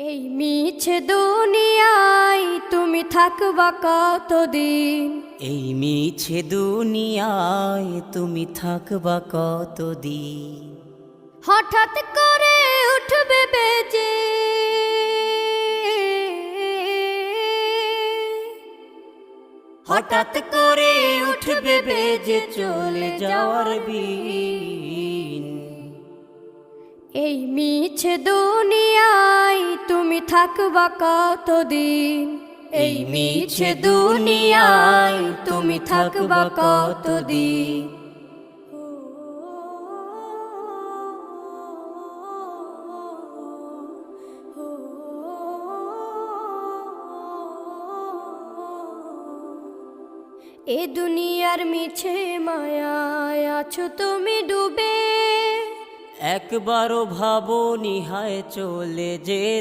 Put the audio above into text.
এই মিছে দুনিয়ায় তুমি থাকবা কতদিন? এই মিছে দুনিয়ায় তুমি থাকবা কতদিন? হঠাৎ করে উঠবে বেজে হঠাৎ করে উঠবে বেজে চলে যাওয়ার বিন। এই মিছে দুনিয়ায় তুমি থাকবা কতদিন? এই মিছে দুনিয়ায় তুমি থাকবা কতদিন? এ দুনিয়ার মিছে মায়ায় আছো তুমি ডুবে, একবারও ভাবো নিহায় চলে যেতে।